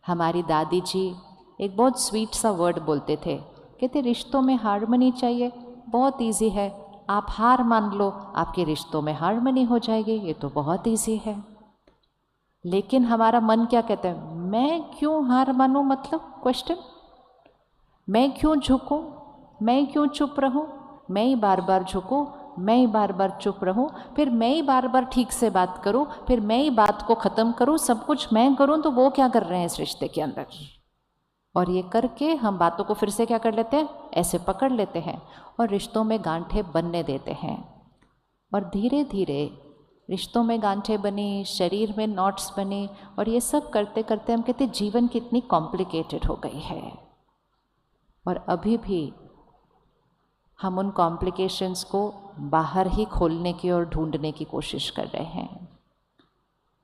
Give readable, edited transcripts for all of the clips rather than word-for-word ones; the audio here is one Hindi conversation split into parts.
हमारी दादी जी एक बहुत स्वीट सा वर्ड बोलते थे, कहते रिश्तों में हार्मनी चाहिए, बहुत इजी है, आप हार मान लो, आपके रिश्तों में हार्मनी हो जाएगी, ये तो बहुत इजी है। लेकिन हमारा मन क्या कहता है, मैं क्यों हार मानूं, मतलब क्वेश्चन, मैं क्यों झुकूं, मैं क्यों चुप रहूं, मैं ही बार बार झुकूं, मैं ही बार बार चुप रहूं, फिर मैं ही बार बार ठीक से बात करूं, फिर मैं ही बात को ख़त्म करूं, सब कुछ मैं करूं, तो वो क्या कर रहे हैं इस रिश्ते के अंदर। और ये करके हम बातों को फिर से क्या कर लेते हैं, ऐसे पकड़ लेते हैं और रिश्तों में गांठें बनने देते हैं। और धीरे धीरे रिश्तों में गांठें बनी, शरीर में नॉट्स बने, और ये सब करते करते हम कहते जीवन कितनी कॉम्प्लिकेटेड हो गई है। और अभी भी हम उन कॉम्प्लिकेशंस को बाहर ही खोलने की और ढूंढने की कोशिश कर रहे हैं।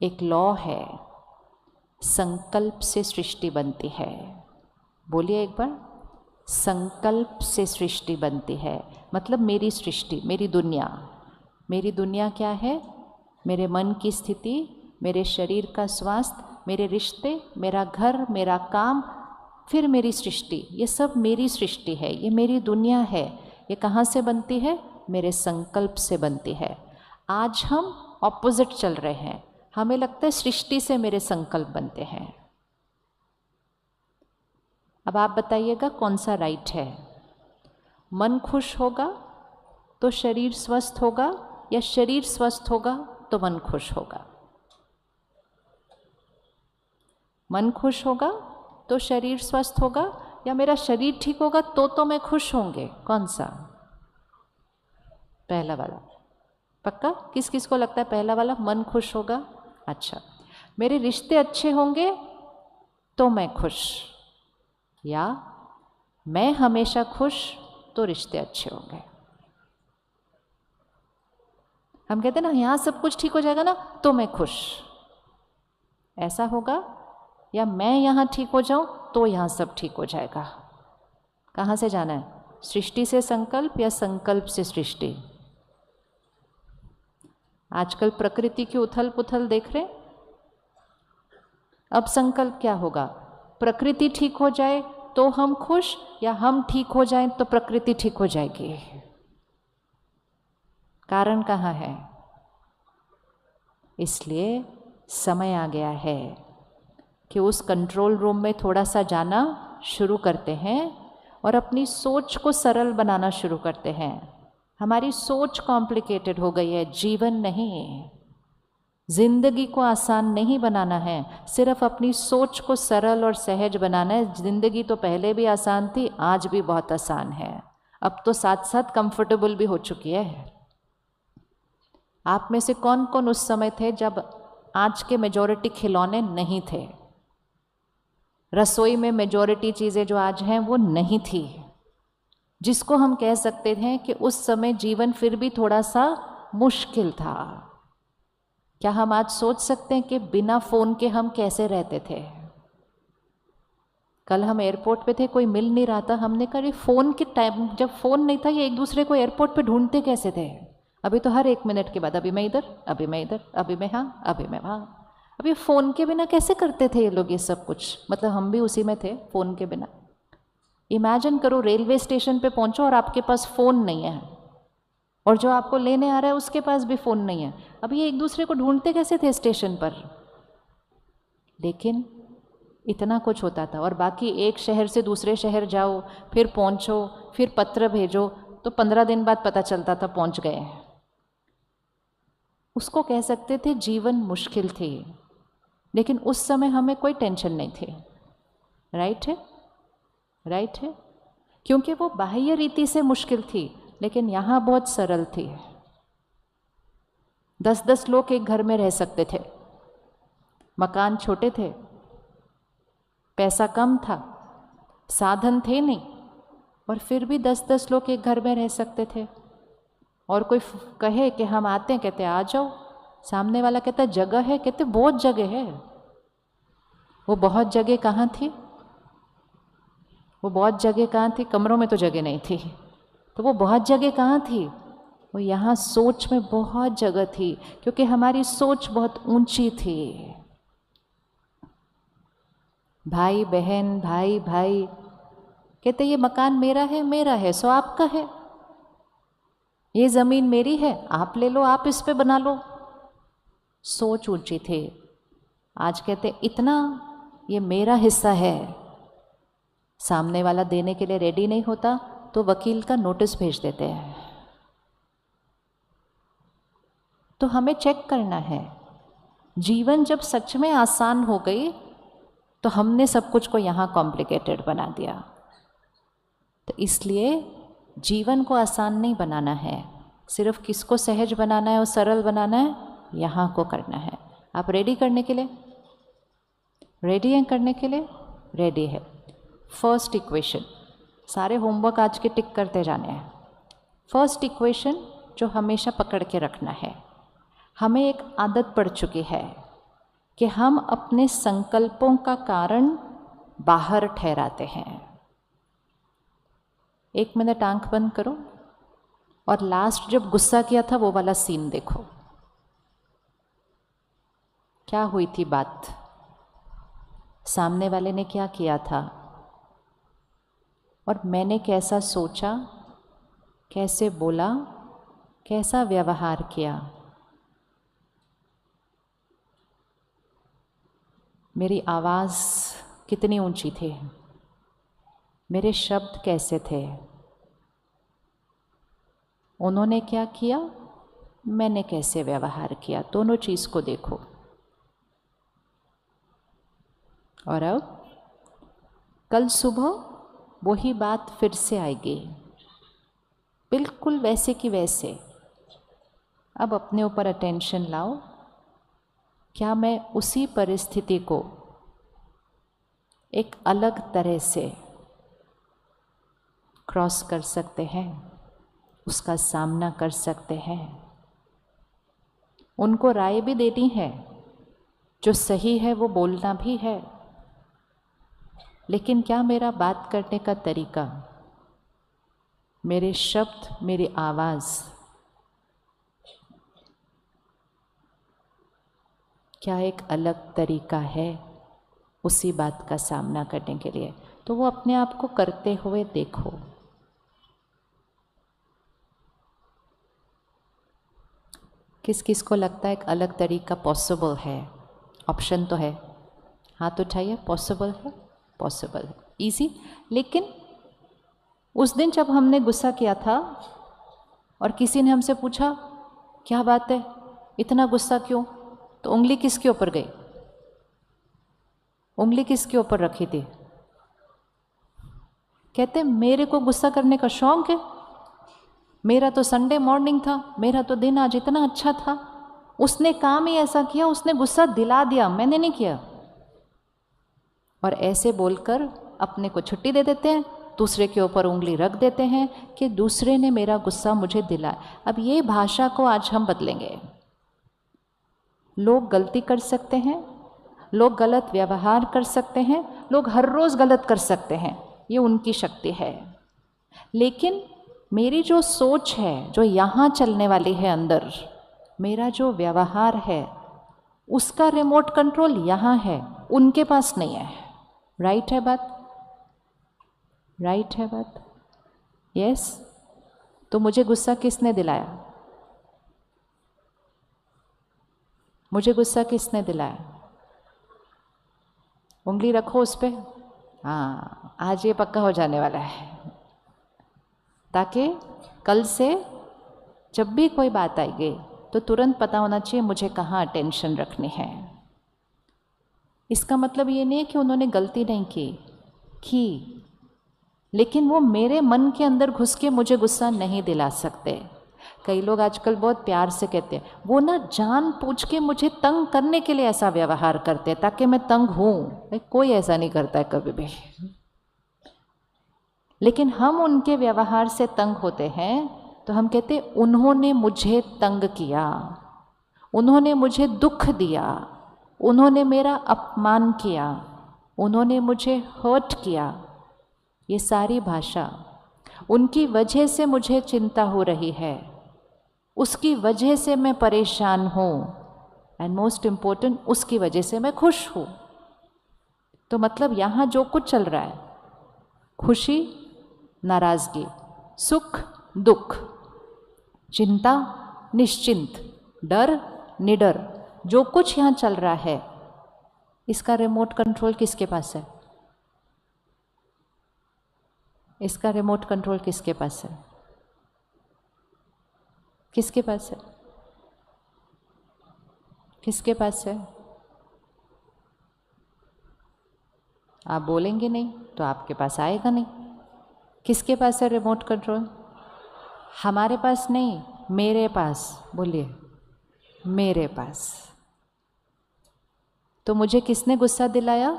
एक लॉ है, संकल्प से सृष्टि बनती है। बोलिए एक बार, संकल्प से सृष्टि बनती है। मतलब मेरी सृष्टि, मेरी दुनिया, मेरी दुनिया क्या है, मेरे मन की स्थिति, मेरे शरीर का स्वास्थ्य, मेरे रिश्ते, मेरा घर, मेरा काम, फिर मेरी सृष्टि, ये सब मेरी सृष्टि है, ये मेरी दुनिया है। ये कहाँ से बनती है, मेरे संकल्प से बनती है। आज हम ऑपोजिट चल रहे हैं, हमें लगता है सृष्टि से मेरे संकल्प बनते हैं। अब आप बताइएगा कौन सा राइट है, मन खुश होगा तो शरीर स्वस्थ होगा, या शरीर स्वस्थ होगा तो मन खुश होगा? मन खुश होगा तो शरीर स्वस्थ होगा, या मेरा शरीर ठीक होगा तो मैं खुश होंगे? कौन सा? पहला वाला। पक्का? किस किस को लगता है पहला वाला, मन खुश होगा? अच्छा, मेरे रिश्ते अच्छे होंगे तो मैं खुश, या मैं हमेशा खुश तो रिश्ते अच्छे होंगे? हम कहते हैं ना, यहाँ सब कुछ ठीक हो जाएगा ना तो मैं खुश, ऐसा होगा? या मैं यहाँ ठीक हो जाऊँ तो यहाँ सब ठीक हो जाएगा? कहाँ से जाना है, सृष्टि से संकल्प या संकल्प से सृष्टि? आजकल प्रकृति की उथल पुथल देख रहे। अब संकल्प क्या होगा, प्रकृति ठीक हो जाए तो हम खुश, या हम ठीक हो जाएं तो प्रकृति ठीक हो जाएगी? कारण कहाँ है? इसलिए समय आ गया है कि उस कंट्रोल रूम में थोड़ा सा जाना शुरू करते हैं और अपनी सोच को सरल बनाना शुरू करते हैं। हमारी सोच कॉम्प्लिकेटेड हो गई है, जीवन नहीं। जिंदगी को आसान नहीं बनाना है, सिर्फ अपनी सोच को सरल और सहज बनाना है। जिंदगी तो पहले भी आसान थी, आज भी बहुत आसान है, अब तो साथ साथ कंफर्टेबल भी हो चुकी है। आप में से कौन कौन उस समय थे जब आज के मेजॉरिटी खिलौने नहीं थे, रसोई में मेजॉरिटी चीज़ें जो आज हैं वो नहीं थी, जिसको हम कह सकते हैं कि उस समय जीवन फिर भी थोड़ा सा मुश्किल था? क्या हम आज सोच सकते हैं कि बिना फ़ोन के हम कैसे रहते थे? कल हम एयरपोर्ट पे थे, कोई मिल नहीं रहा था, हमने कहा ये फ़ोन के टाइम, जब फ़ोन नहीं था, ये एक दूसरे को एयरपोर्ट पे ढूंढते कैसे थे? अभी तो हर 1 मिनट के बाद अभी मैं इधर, अभी मैं इधर, अभी मैं हाँ, अभी मैं वहाँ। अब ये फ़ोन के बिना कैसे करते थे ये लोग ये सब कुछ? मतलब हम भी उसी में थे, फ़ोन के बिना। इमेजिन करो, रेलवे स्टेशन पे पहुंचो और आपके पास फ़ोन नहीं है, और जो आपको लेने आ रहा है उसके पास भी फ़ोन नहीं है। अब ये एक दूसरे को ढूंढते कैसे थे स्टेशन पर? लेकिन इतना कुछ होता था। और बाकी एक शहर से दूसरे शहर जाओ, फिर पहुंचो, फिर पत्र भेजो, तो 15 दिन बाद पता चलता था पहुंच गए। उसको कह सकते थे जीवन मुश्किल थी, लेकिन उस समय हमें कोई टेंशन नहीं थी। राइट है, राइट है, क्योंकि वो बाह्य रीति से मुश्किल थी, लेकिन यहाँ बहुत सरल थी। 10-10 लोग एक घर में रह सकते थे, मकान छोटे थे, पैसा कम था, साधन थे नहीं, और फिर भी 10-10 लोग एक घर में रह सकते थे। और कोई कहे कि हम आते हैं, कहते आ जाओ। सामने वाला कहता जगह है, कहते बहुत जगह है। वो बहुत जगह कहाँ थी? वो बहुत जगह कहाँ थी? कमरों में तो जगह नहीं थी, तो वो बहुत जगह कहाँ थी? वो यहाँ सोच में बहुत जगह थी, क्योंकि हमारी सोच बहुत ऊंची थी। भाई बहन, भाई भाई, कहते ये मकान मेरा है सो आपका है, ये ज़मीन मेरी है, आप ले लो, आप इस पे बना लो। सोच ऊंची थी। आज कहते इतना ये मेरा हिस्सा है, सामने वाला देने के लिए रेडी नहीं होता तो वकील का नोटिस भेज देते हैं। तो हमें चेक करना है। जीवन जब सच में आसान हो गई तो हमने सब कुछ को यहाँ कॉम्प्लिकेटेड बना दिया। तो इसलिए जीवन को आसान नहीं बनाना है, सिर्फ किसको सहज बनाना है और सरल बनाना है, यहाँ को करना है। आप रेडी करने के लिए रेडी हैं? करने के लिए रेडी है। फर्स्ट इक्वेशन, सारे होमवर्क आज के टिक करते जाने हैं। फर्स्ट इक्वेशन जो हमेशा पकड़ के रखना है, हमें एक आदत पड़ चुकी है कि हम अपने संकल्पों का कारण बाहर ठहराते हैं। 1 मिनट आंख बंद करो और लास्ट जब गुस्सा किया था वो वाला सीन देखो। क्या हुई थी बात, सामने वाले ने क्या किया था और मैंने कैसा सोचा, कैसे बोला, कैसा व्यवहार किया। मेरी आवाज़ कितनी ऊंची थी, मेरे शब्द कैसे थे, उन्होंने क्या किया, मैंने कैसे व्यवहार किया। दोनों चीज़ को देखो। और अब कल सुबह वही बात फिर से आएगी, बिल्कुल वैसे की वैसे। अब अपने ऊपर अटेंशन लाओ। क्या मैं उसी परिस्थिति को एक अलग तरह से क्रॉस कर सकते हैं, उसका सामना कर सकते हैं? उनको राय भी देनी है, जो सही है वो बोलना भी है, लेकिन क्या मेरा बात करने का तरीका, मेरे शब्द, मेरी आवाज़, क्या एक अलग तरीका है उसी बात का सामना करने के लिए? तो वो अपने आप को करते हुए देखो। किस किस को लगता है एक अलग तरीका पॉसिबल है? ऑप्शन तो है, हाथ उठाइए। पॉसिबल है, पॉसिबल है, इजी। लेकिन उस दिन जब हमने गुस्सा किया था और किसी ने हमसे पूछा क्या बात है, इतना गुस्सा क्यों, तो उंगली किसके ऊपर गई? उंगली किसके ऊपर रखी थी? कहते मेरे को गुस्सा करने का शौक है, मेरा तो संडे मॉर्निंग था, मेरा तो दिन आज इतना अच्छा था, उसने काम ही ऐसा किया, उसने गुस्सा दिला दिया, मैंने नहीं किया। और ऐसे बोलकर अपने को छुट्टी दे देते हैं, दूसरे के ऊपर उंगली रख देते हैं कि दूसरे ने मेरा गुस्सा मुझे दिलाया। अब ये भाषा को आज हम बदलेंगे। लोग गलती कर सकते हैं, लोग गलत व्यवहार कर सकते हैं, लोग हर रोज़ गलत कर सकते हैं, ये उनकी शक्ति है। लेकिन मेरी जो सोच है, जो यहाँ चलने वाली है अंदर, मेरा जो व्यवहार है, उसका रिमोट कंट्रोल यहाँ है, उनके पास नहीं है। राइट है बात? राइट है बात? यस। तो मुझे गुस्सा किसने दिलाया? मुझे गुस्सा किसने दिलाया? उंगली रखो उस पर। हाँ, आज ये पक्का हो जाने वाला है, ताकि कल से जब भी कोई बात आएगी तो तुरंत पता होना चाहिए मुझे कहाँ अटेंशन रखनी है। इसका मतलब ये नहीं है कि उन्होंने गलती नहीं की, लेकिन वो मेरे मन के अंदर घुस के मुझे गुस्सा नहीं दिला सकते। कई लोग आजकल बहुत प्यार से कहते हैं, वो ना जान पूछ के मुझे तंग करने के लिए ऐसा व्यवहार करते हैं ताकि मैं तंग हूँ। कोई ऐसा नहीं करता है कभी भी। लेकिन हम उनके व्यवहार से तंग होते हैं तो हम कहते हैं उन्होंने मुझे तंग किया, उन्होंने मुझे दुख दिया, उन्होंने मेरा अपमान किया, उन्होंने मुझे हर्ट किया। ये सारी भाषा, उनकी वजह से मुझे चिंता हो रही है, उसकी वजह से मैं परेशान हूँ, एंड मोस्ट इम्पोर्टेंट, उसकी वजह से मैं खुश हूँ। तो मतलब यहाँ जो कुछ चल रहा है, खुशी नाराज़गी, सुख दुख, चिंता निश्चिंत, डर निडर, जो कुछ यहाँ चल रहा है, इसका रिमोट कंट्रोल किसके पास है? इसका रिमोट कंट्रोल किसके पास है? किसके पास है? किसके पास है? आप बोलेंगे नहीं तो आपके पास आएगा नहीं। किसके पास है रिमोट कंट्रोल? हमारे पास नहीं, मेरे पास। बोलिए, मेरे पास। तो मुझे किसने गुस्सा दिलाया?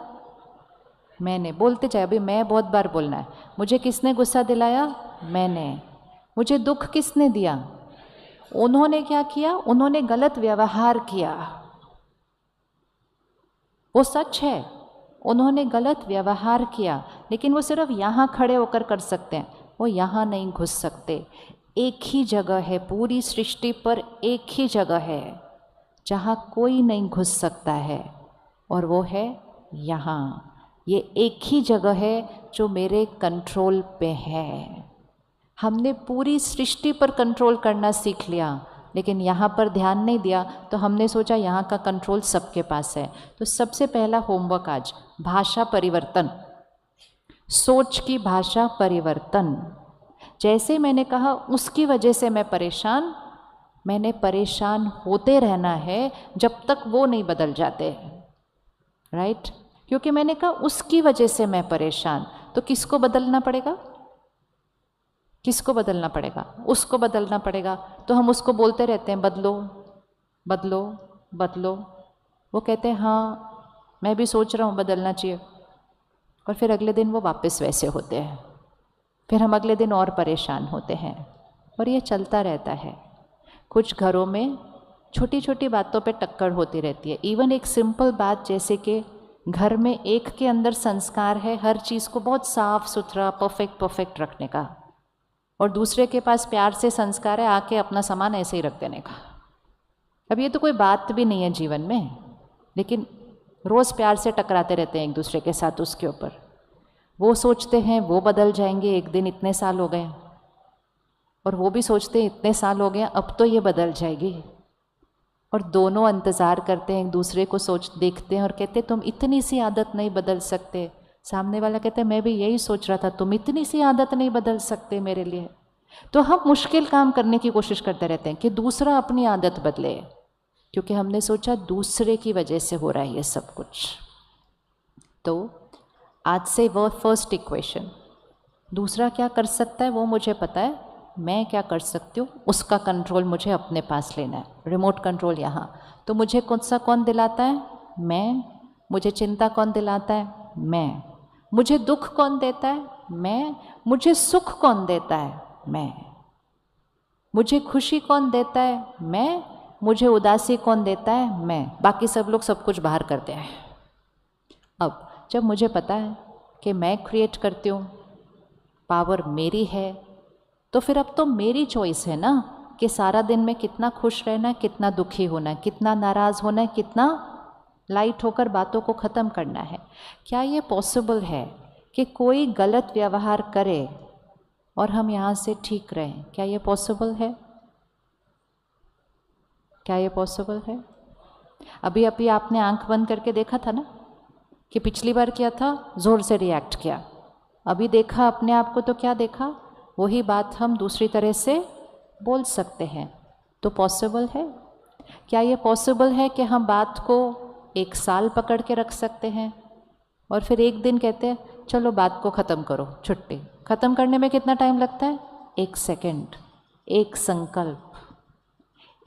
मैंने। बोलते जाए, अभी मैं बहुत बार बोलना है। मुझे किसने गुस्सा दिलाया? मैंने। मुझे दुख किसने दिया? उन्होंने क्या किया? उन्होंने गलत व्यवहार किया। वो सच है, उन्होंने गलत व्यवहार किया, लेकिन वो सिर्फ यहाँ खड़े होकर कर सकते हैं, वो यहाँ नहीं घुस सकते। एक ही जगह है पूरी सृष्टि पर, एक ही जगह है जहाँ कोई नहीं घुस सकता है, और वो है यहाँ। ये एक ही जगह है जो मेरे कंट्रोल पे है। हमने पूरी सृष्टि पर कंट्रोल करना सीख लिया, लेकिन यहाँ पर ध्यान नहीं दिया, तो हमने सोचा यहाँ का कंट्रोल सबके पास है। तो सबसे पहला होमवर्क आज, भाषा परिवर्तन, सोच की भाषा परिवर्तन। जैसे मैंने कहा उसकी वजह से मैं परेशान, मैंने परेशान होते रहना है जब तक वो नहीं बदल जाते, राइट? क्योंकि मैंने कहा उसकी वजह से मैं परेशान, तो किसको बदलना पड़ेगा? किसको बदलना पड़ेगा? उसको बदलना पड़ेगा। तो हम उसको बोलते रहते हैं बदलो बदलो बदलो। वो कहते हैं हाँ मैं भी सोच रहा हूँ बदलना चाहिए, और फिर अगले दिन वो वापस वैसे होते हैं, फिर हम अगले दिन और परेशान होते हैं, और ये चलता रहता है। कुछ घरों में छोटी छोटी बातों पे टक्कर होती रहती है। इवन एक सिंपल बात जैसे कि घर में एक के अंदर संस्कार है हर चीज़ को बहुत साफ सुथरा परफेक्ट रखने का, और दूसरे के पास प्यार से संस्कार है आके अपना सामान ऐसे ही रख देने का। अब ये तो कोई बात भी नहीं है जीवन में, लेकिन रोज़ प्यार से टकराते रहते हैं एक दूसरे के साथ उसके ऊपर। वो सोचते हैं वो बदल जाएंगे, एक दिन इतने साल हो गए, और वो भी सोचते हैं इतने साल हो गए अब तो ये बदल जाएगी, और दोनों इंतज़ार करते हैं एक दूसरे को, देखते हैं और कहते तुम इतनी सी आदत नहीं बदल सकते। सामने वाला कहता है मैं भी यही सोच रहा था, तुम इतनी सी आदत नहीं बदल सकते मेरे लिए। तो हम मुश्किल काम करने की कोशिश करते रहते हैं कि दूसरा अपनी आदत बदले, क्योंकि हमने सोचा दूसरे की वजह से हो रहा है ये सब कुछ। तो आज से वो फर्स्ट इक्वेशन, दूसरा क्या कर सकता है वो मुझे पता है, मैं क्या कर सकती हूँ उसका कंट्रोल मुझे अपने पास लेना है, रिमोट कंट्रोल यहाँ। तो मुझे कौन दिलाता है? मैं। मुझे चिंता कौन दिलाता है? मैं। मुझे दुख कौन देता है? मैं। मुझे सुख कौन देता है? मैं। मुझे खुशी कौन देता है? मैं। मुझे उदासी कौन देता है? मैं। बाकी सब लोग सब कुछ बाहर करते हैं। अब जब मुझे पता है कि मैं क्रिएट करती हूँ, पावर मेरी है, तो फिर अब तो मेरी चॉइस है ना कि सारा दिन में कितना खुश रहना है, कितना दुखी होना है, कितना नाराज़ होना है, कितना लाइट होकर बातों को ख़त्म करना है। क्या ये पॉसिबल है कि कोई गलत व्यवहार करे और हम यहाँ से ठीक रहें? क्या ये पॉसिबल है? क्या ये पॉसिबल है? अभी अभी आपने आंख बंद करके देखा था ना कि पिछली बार क्या था, ज़ोर से रिएक्ट किया। अभी देखा अपने आप को तो क्या देखा, वही बात हम दूसरी तरह से बोल सकते हैं। तो पॉसिबल है? क्या ये पॉसिबल है कि हम बात को 1 साल पकड़ के रख सकते हैं और फिर एक दिन कहते हैं चलो बात को ख़त्म करो, छुट्टी? ख़त्म करने में कितना टाइम लगता है? 1 सेकंड। एक संकल्प,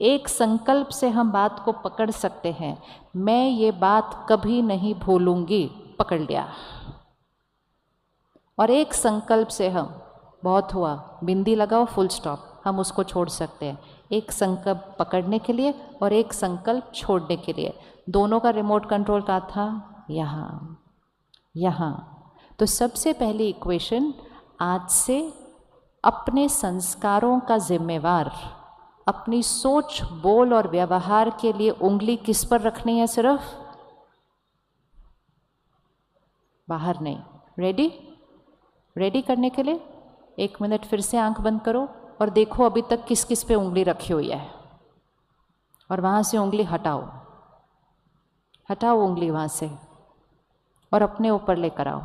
एक संकल्प से हम बात को पकड़ सकते हैं। मैं ये बात कभी नहीं भूलूंगी, पकड़ लिया। और एक संकल्प से हम, बहुत हुआ, बिंदी लगाओ, फुल स्टॉप, हम उसको छोड़ सकते हैं। एक संकल्प पकड़ने के लिए और एक संकल्प छोड़ने के लिए, दोनों का रिमोट कंट्रोल का था यहाँ यहाँ। तो सबसे पहली इक्वेशन, आज से अपने संस्कारों का जिम्मेवार, अपनी सोच, बोल और व्यवहार के लिए उंगली किस पर रखनी है? सिर्फ बाहर नहीं। रेडी? रेडी करने के लिए 1 मिनट फिर से आंख बंद करो और देखो अभी तक किस किस पे उंगली रखी हुई है, और वहाँ से उंगली हटाओ, हटाओ उंगली वहाँ से और अपने ऊपर लेकर आओ,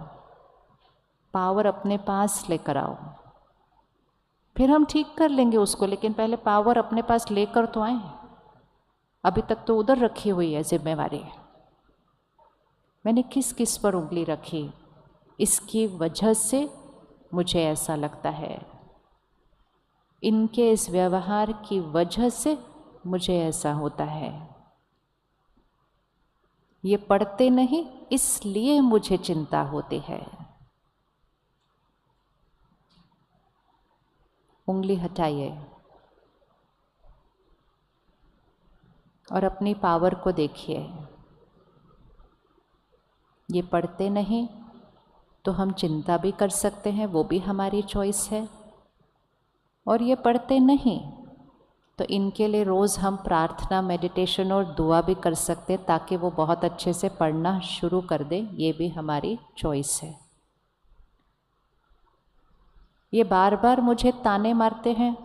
पावर अपने पास लेकर आओ। फिर हम ठीक कर लेंगे उसको, लेकिन पहले पावर अपने पास लेकर तो आए। अभी तक तो उधर रखी हुई है जिम्मेवारी। मैंने किस किस पर उंगली रखी, इसकी वजह से मुझे ऐसा लगता है, इनके इस व्यवहार की वजह से मुझे ऐसा होता है, ये पढ़ते नहीं इसलिए मुझे चिंता होती है। उंगली हटाइए और अपनी पावर को देखिए। ये पढ़ते नहीं तो हम चिंता भी कर सकते हैं, वो भी हमारी चॉइस है। और ये पढ़ते नहीं तो इनके लिए रोज़ हम प्रार्थना, मेडिटेशन और दुआ भी कर सकते हैं ताकि वो बहुत अच्छे से पढ़ना शुरू कर दे, ये भी हमारी चॉइस है। ये बार बार मुझे ताने मारते हैं,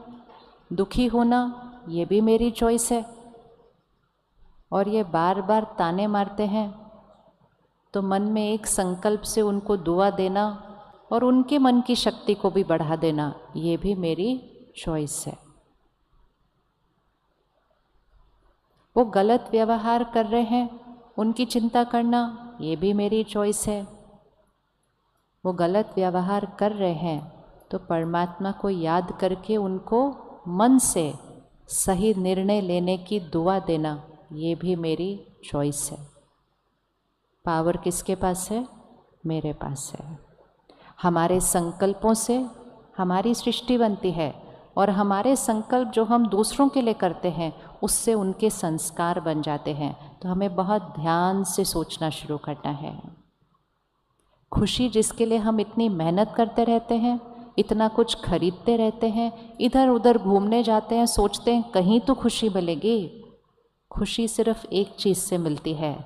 दुखी होना ये भी मेरी चॉइस है। और ये बार बार ताने मारते हैं तो मन में एक संकल्प से उनको दुआ देना और उनके मन की शक्ति को भी बढ़ा देना, ये भी मेरी चॉइस है। वो गलत व्यवहार कर रहे हैं, उनकी चिंता करना ये भी मेरी चॉइस है। वो गलत व्यवहार कर रहे हैं तो परमात्मा को याद करके उनको मन से सही निर्णय लेने की दुआ देना, ये भी मेरी चॉइस है। पावर किसके पास है? मेरे पास है। हमारे संकल्पों से हमारी सृष्टि बनती है और हमारे संकल्प जो हम दूसरों के लिए करते हैं उससे उनके संस्कार बन जाते हैं। तो हमें बहुत ध्यान से सोचना शुरू करना है। खुशी जिसके लिए हम इतनी मेहनत करते रहते हैं, इतना कुछ खरीदते रहते हैं, इधर उधर घूमने जाते हैं, सोचते हैं कहीं तो खुशी मिलेगी। खुशी सिर्फ एक चीज़ से मिलती है,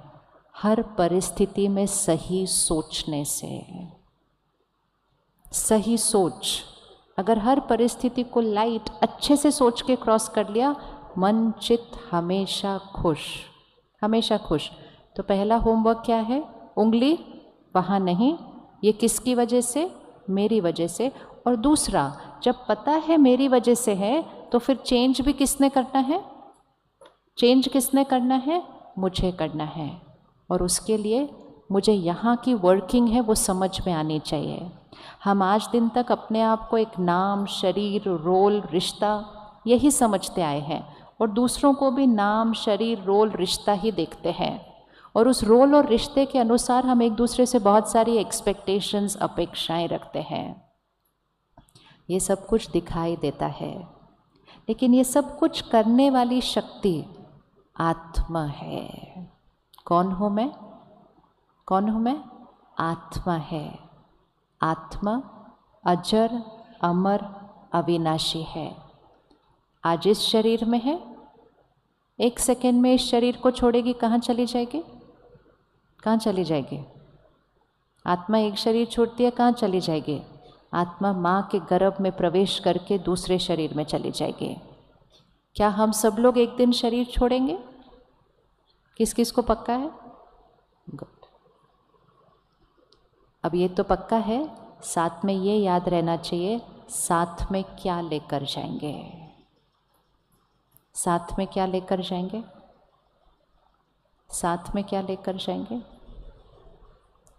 हर परिस्थिति में सही सोचने से। सही सोच, अगर हर परिस्थिति को लाइट अच्छे से सोच के क्रॉस कर लिया, मन चित्त हमेशा खुश, हमेशा खुश। तो पहला होमवर्क क्या है? उंगली वहाँ नहीं, ये किसकी वजह से? मेरी वजह से। और दूसरा, जब पता है मेरी वजह से है तो फिर चेंज भी किसने करना है? चेंज किसने करना है? मुझे करना है। और उसके लिए मुझे यहाँ की वर्किंग है वो समझ में आनी चाहिए। हम आज दिन तक अपने आप को एक नाम, शरीर, रोल, रिश्ता यही समझते आए हैं और दूसरों को भी नाम, शरीर, रोल, रिश्ता ही देखते हैं। और उस रोल और रिश्ते के अनुसार हम एक दूसरे से बहुत सारी एक्सपेक्टेशंस, अपेक्षाएं रखते हैं। ये सब कुछ दिखाई देता है, लेकिन ये सब कुछ करने वाली शक्ति आत्मा है। कौन हूँ मैं? कौन हूँ मैं? आत्मा है। आत्मा अजर, अमर, अविनाशी है। आज इस शरीर में है, 1 सेकेंड में इस शरीर को छोड़ेगी, कहाँ चली जाएगी? कहाँ चली जाएगी? आत्मा एक शरीर छोड़ती है, कहाँ चली जाएगी? आत्मा माँ के गर्भ में प्रवेश करके दूसरे शरीर में चली जाएगी। क्या हम सब लोग एक दिन शरीर छोड़ेंगे? किस किस को पक्का है? गुड। अब ये तो पक्का है, साथ में ये याद रहना चाहिए, साथ में क्या लेकर जाएंगे? साथ में क्या लेकर जाएंगे? साथ में क्या लेकर जाएंगे?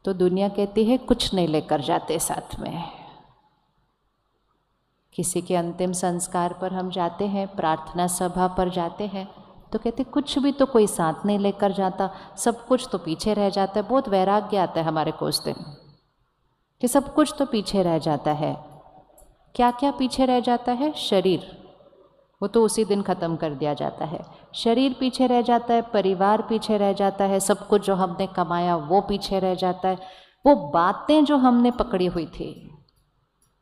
तो दुनिया कहती है कुछ नहीं लेकर जाते साथ में। किसी के अंतिम संस्कार पर हम जाते हैं, प्रार्थना सभा पर जाते हैं, तो कहते कुछ भी तो कोई साथ नहीं लेकर जाता, सब कुछ तो पीछे रह जाता है। बहुत वैराग्य आता है हमारे को उस दिन कि सब कुछ तो पीछे रह जाता है। क्या क्या पीछे रह जाता है? शरीर, वो तो उसी दिन ख़त्म कर दिया जाता है। शरीर पीछे रह जाता है, परिवार पीछे रह जाता है, सब कुछ जो हमने कमाया वो पीछे रह जाता है, वो बातें जो हमने पकड़ी हुई थी,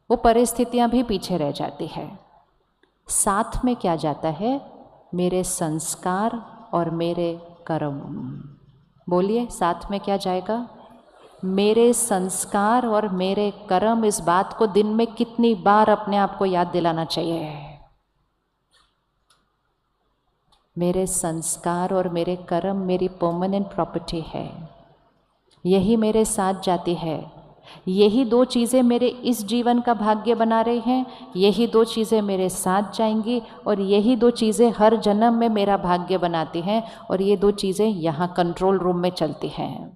वो परिस्थितियाँ भी पीछे रह जाती है। साथ में क्या जाता है? मेरे संस्कार और मेरे कर्म। बोलिए, साथ में क्या जाएगा? मेरे संस्कार और मेरे कर्म, इस बात को दिन में कितनी बार अपने आप को याद दिलाना चाहिए। मेरे संस्कार और मेरे कर्म मेरी परमानेंट प्रॉपर्टी है, यही मेरे साथ जाती है। यही दो चीज़ें मेरे इस जीवन का भाग्य बना रही हैं, यही दो चीज़ें मेरे साथ जाएंगी और यही दो चीज़ें हर जन्म में मेरा भाग्य बनाती हैं, और ये दो चीज़ें यहाँ कंट्रोल रूम में चलती हैं।